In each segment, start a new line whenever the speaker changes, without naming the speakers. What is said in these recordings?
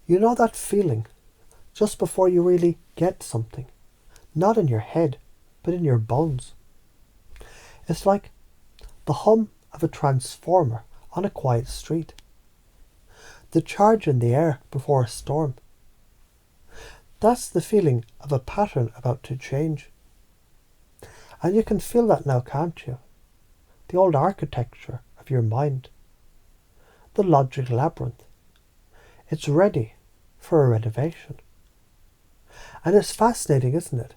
You know that feeling just before you really get something, not in your head, but in your bones. It's like the hum of a transformer on a quiet street, the charge in the air before a storm. That's the feeling of a pattern about to change. And you can feel that now, can't you? The old architecture of your mind, the logic labyrinth. It's ready for a renovation. And it's fascinating, isn't it?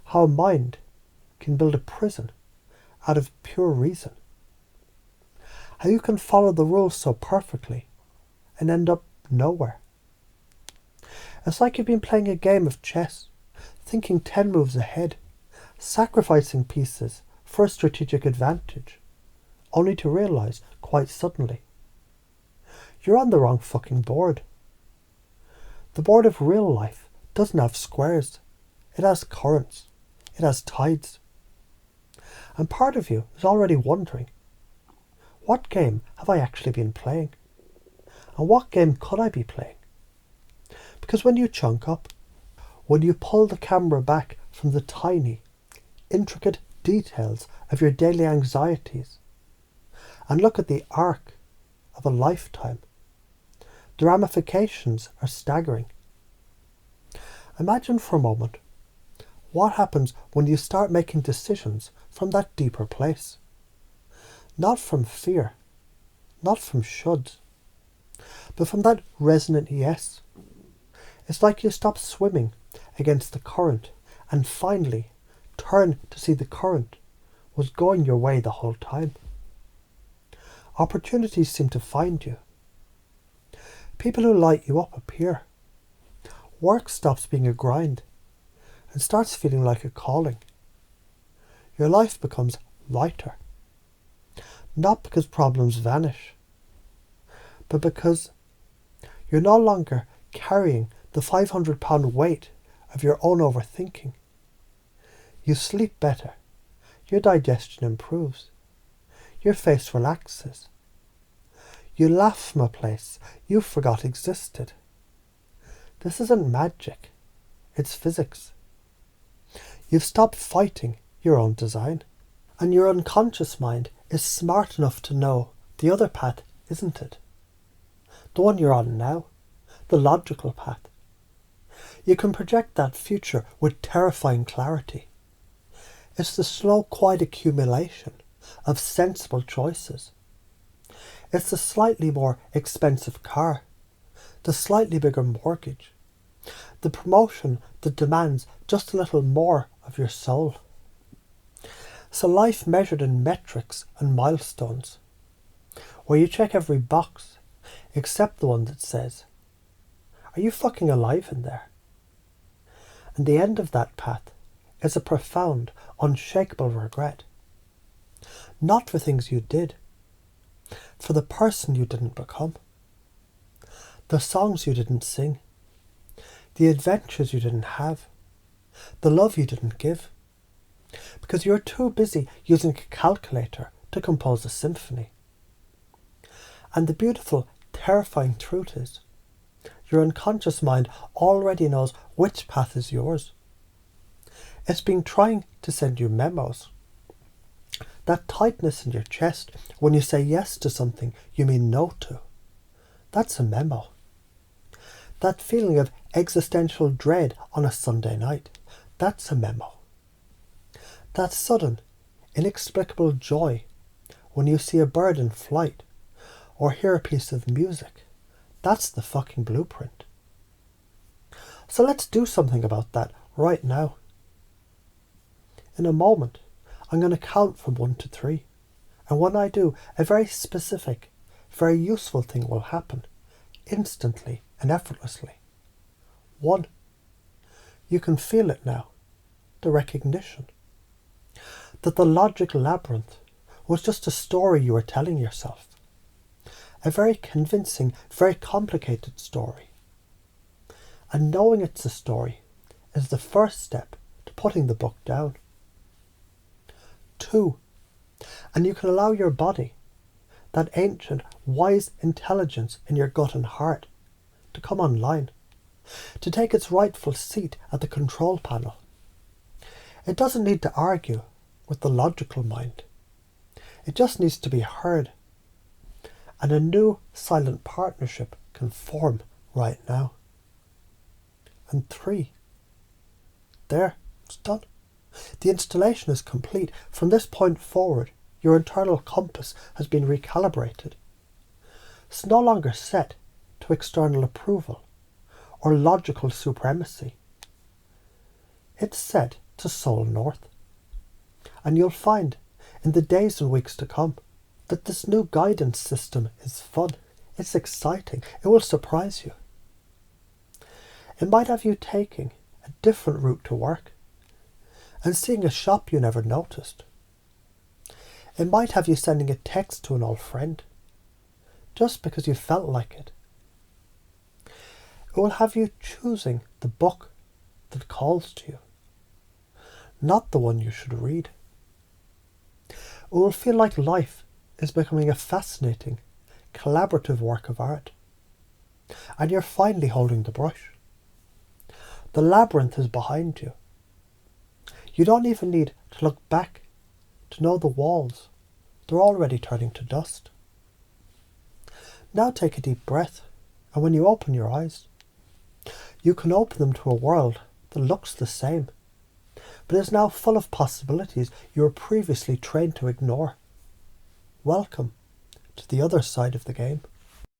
How a mind can build a prison out of pure reason. How you can follow the rules so perfectly and end up nowhere. It's like you've been playing a game of chess, thinking 10 moves ahead, sacrificing pieces for a strategic advantage, only to realise quite suddenly you're on the wrong fucking board. The board of real life doesn't have squares. It has currents. It has tides. And part of you is already wondering, what game have I actually been playing? And what game could I be playing? Because when you chunk up, when you pull the camera back from the tiny, intricate details of your daily anxieties and look at the arc of a lifetime, the ramifications are staggering. Imagine for a moment what happens when you start making decisions from that deeper place. Not from fear, not from shoulds, but from that resonant yes. It's like you stop swimming against the current and finally turn to see the current was going your way the whole time. Opportunities seem to find you. People who light you up appear. Work stops being a grind and starts feeling like a calling. Your life becomes lighter. Not because problems vanish, but because you're no longer carrying the 500-pound weight of your own overthinking. You sleep better. Your digestion improves. Your face relaxes. You laugh from a place you forgot existed. This isn't magic. It's physics. You've stopped fighting your own design. And your unconscious mind is smart enough to know the other path isn't it. The one you're on now. The logical path. You can project that future with terrifying clarity. It's the slow, quiet accumulation of sensible choices. It's the slightly more expensive car, the slightly bigger mortgage, the promotion that demands just a little more of your soul. So life measured in metrics and milestones, where you check every box except the one that says, are you fucking alive in there? And the end of that path is a profound, unshakable regret. Not for things you did, for the person you didn't become, the songs you didn't sing, the adventures you didn't have, the love you didn't give, because you're too busy using a calculator to compose a symphony. And the beautiful, terrifying truth is, your unconscious mind already knows which path is yours. It's been trying to send you memos. That tightness in your chest when you say yes to something you mean no to. That's a memo. That feeling of existential dread on a Sunday night. That's a memo. That sudden, inexplicable joy when you see a bird in flight or hear a piece of music. That's the fucking blueprint. So let's do something about that right now. In a moment, I'm going to count from 1 to 3. And when I do, a very specific, very useful thing will happen, instantly and effortlessly. 1. You can feel it now, the recognition. That the logic labyrinth was just a story you were telling yourself. A very convincing, very complicated story. And knowing it's a story is the first step to putting the book down. 2. And you can allow your body, that ancient, wise intelligence in your gut and heart, to come online, to take its rightful seat at the control panel. It doesn't need to argue with the logical mind. It just needs to be heard. And a new silent partnership can form right now. And 3. There, it's done. The installation is complete. From this point forward, your internal compass has been recalibrated. It's no longer set to external approval or logical supremacy. It's set to Soul North. And you'll find in the days and weeks to come that this new guidance system is fun. It's exciting. It will surprise you. It might have you taking a different route to work and seeing a shop you never noticed. It might have you sending a text to an old friend just because you felt like it. It will have you choosing the book that calls to you, not the one you should read. It will feel like life is becoming a fascinating, collaborative work of art, and you're finally holding the brush. The labyrinth is behind you. You don't even need to look back to know the walls. They're already turning to dust. Now take a deep breath, and when you open your eyes, you can open them to a world that looks the same, but is now full of possibilities you were previously trained to ignore. Welcome to the other side of the game.